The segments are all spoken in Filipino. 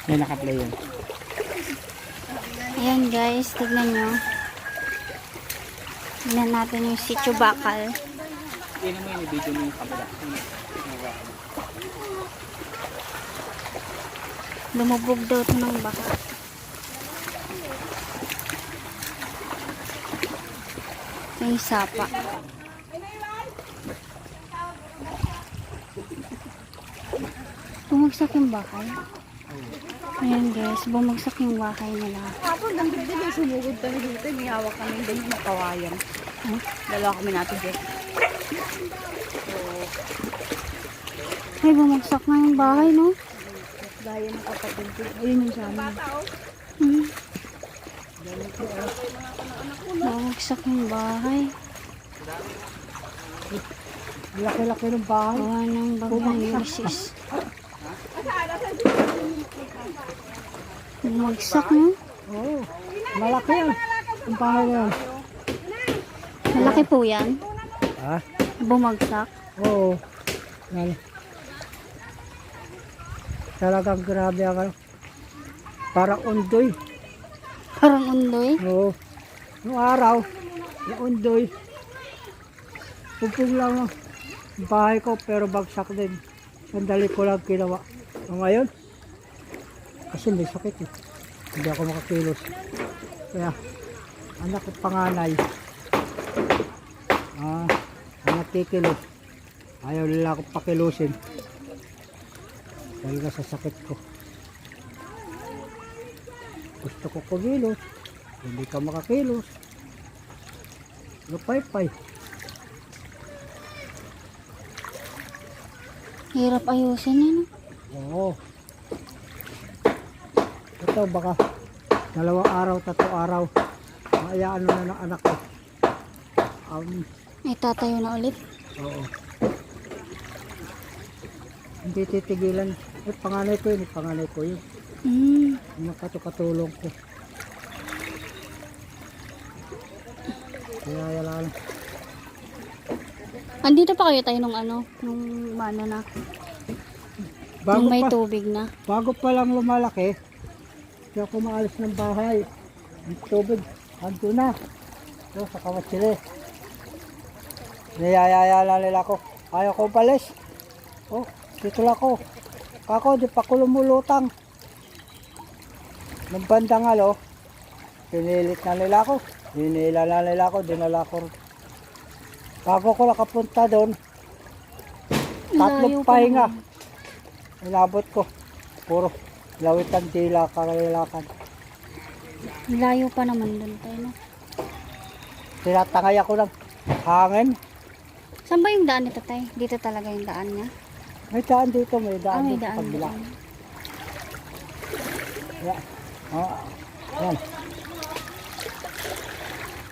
Yan, naka-play yun. Ayan guys, tignan nyo. Tignan natin yung sitio bakal. Tignan mo yung video mo yung kabila. Lumubog daw ito ng baka. Ito yung sapa. Bumagsak yung bahay. Ayan guys, bumagsak yung bahay nila. Ako, nandun din yung sumugod kami dito. May hawak kami din yung kawayan. Dalawa kami natin dito. Ay, bumagsak na yung bahay, no? Gaya ng kapatid ko. Ayun yung sa amin. Bumagsak yung bahay. Laki-laki ng bahay. Gawa ng bagyong Ulysses. Bumagsak, no? Oo. Malaki yan. Ang bahay na yan. Malaki po yan. Ha? Bumagsak. Oo. Yan. Talagang grabe ako. Parang undoy. Parang undoy. Oo. Noong araw, yung undoy. Pupong lang ang bahay ko pero bagsak din. Sandali ko lang ginawa. O ngayon, kasi may sakit eh. Hindi ako makakilos. Kaya, anak ko panganay. Ang nakikilos. Ayaw nila ako pakilusin. Dahil sa sakit ko. Gusto ko kumilos. Hindi ka makakilos. Lupay-pay. Hirap ayusin yun, no? Oo. Ito baka 2 araw, 3 araw. Maayaan na ng anak ko. Ay, tatayo na ulit. Oo. Hindi titigilan. Panganay ko yun. Panganay ko yun. Yung katulong ko. Kaya yala lang. Andito pa kayo tayo nung ano, nung mana na, nung may tubig na. Bago pa lang lumalaki, hindi ako maalis ng bahay. Ang tubig, ando na. So, sa kawatsili. Niyayayala nila ako. Ayaw ko balis. Oh, dito lang ako. Kako, di pa ko lumulutang. Nung bandang alo, pinilit na nila ako. Hinila na nila ako, dinala ko. Bago ko nakapunta doon, 3 pahinga. Inabot ko. Puro lawit ang dila, kakalilakan. Layo pa naman doon tayo, no? Tinatangay ako ng hangin. Saan ba yung daan nito, tay? Dito talaga yung daan niya? May daan dito, may daan May dito daan sa kabila. doon. Yeah. Yan.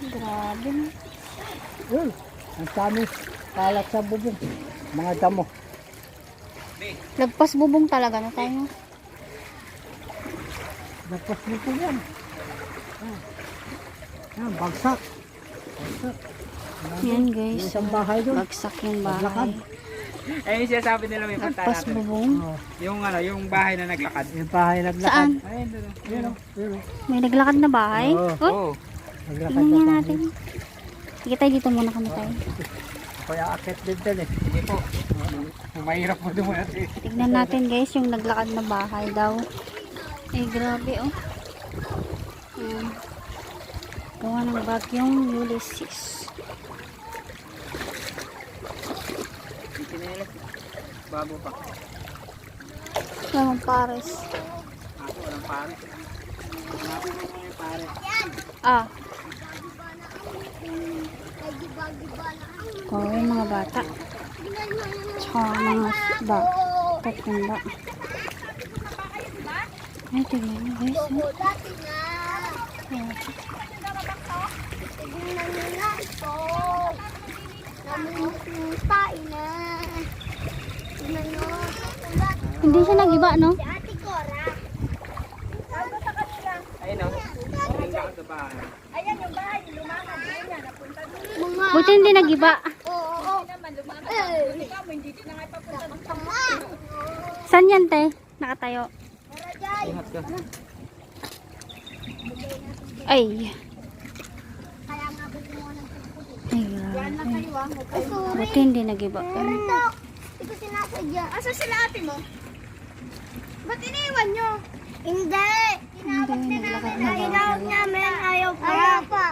Grabe, no? Yun. Ang dami kalat sa bubong. Mga damo. Lagpas bubong talaga na tayo. Nagpas mo po yan. Yan, bagsak. Bagsak. Yan guys. Yung isang bahay doon. Bagsak yung Naglakad. bahay. Ayun siya sabi nila may punta Lagpas natin. bubong. Oh. Yung ano, yung bahay na naglakad. Yung bahay naglakad. Saan? Ayun doon. Yun o. Yun o. May naglakad na bahay? Oo. Oh, Oo. Naglakad tingnan na nga bahay. natin. Sige tayo, dito muna kami tayo. Kaya akit din dyan eh. Sige po. Mahirap po dumaan eh. Tignan natin guys yung naglakad na bahay daw. Eh grabe oh. Ayan. Gawa ng bagyong Ulysses. Pinilit. Bago pa. Yung pares. Ako walang pare. Hanapin mo yung pare. Ah. Oh, yung mga bata. Tsaka mga tatanda. Ay, tignan nyo guys. Ayan. Hindi siya nagiba, no? Ayun o. Yung lakad sa bahay. Buti hindi nagiba. Saan yan, te? Nakatayo. Ingat ka. Ay. Ay, grabe. Buti hindi nag-iba. Hindi ko sinasadya. Asa sila ate mo? Ba't iniwan nyo? Hindi. Hindi, naglakad na Tinawag bahay. namin. Ayaw pa.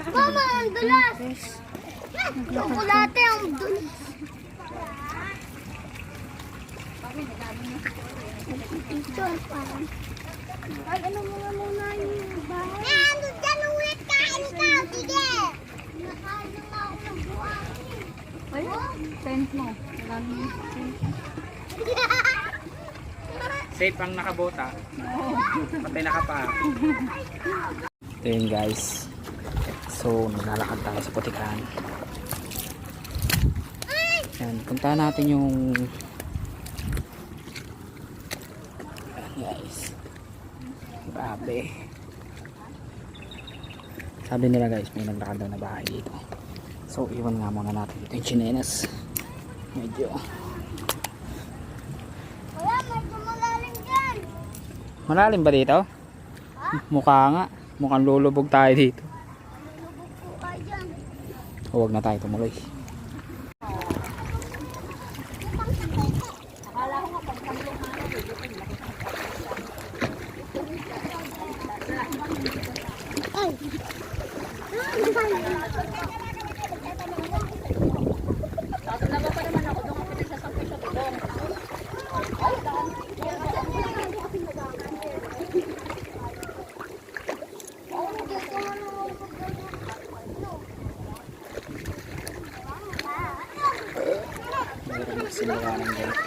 Mama, ang dulas. Chocolate ang dulas. Ito parang. Ay, ano mo nga muna yung bahay? Ano dyan ulit kain ka? Sige. Nakain na nga ako ng buhangin. Ay, tent mo. Maraming tent. Safe ang nakabota. Patay nakapa. Ito yun guys. So, nilalakad tayo sa putikan. Yan, punta natin yung guys. Grabe. Sabi nila guys, may naglakad daw na bahay dito. So, iwan nga muna natin dito yung chinelas. Medyo Wala, medyo malalim dyan. malalim ba dito? Mukha nga. Mukhang lulubog tayo dito. Lubog po kayo dyan. Huwag na tayo tumuloy. Ay. Meron na sinawa ng ganito.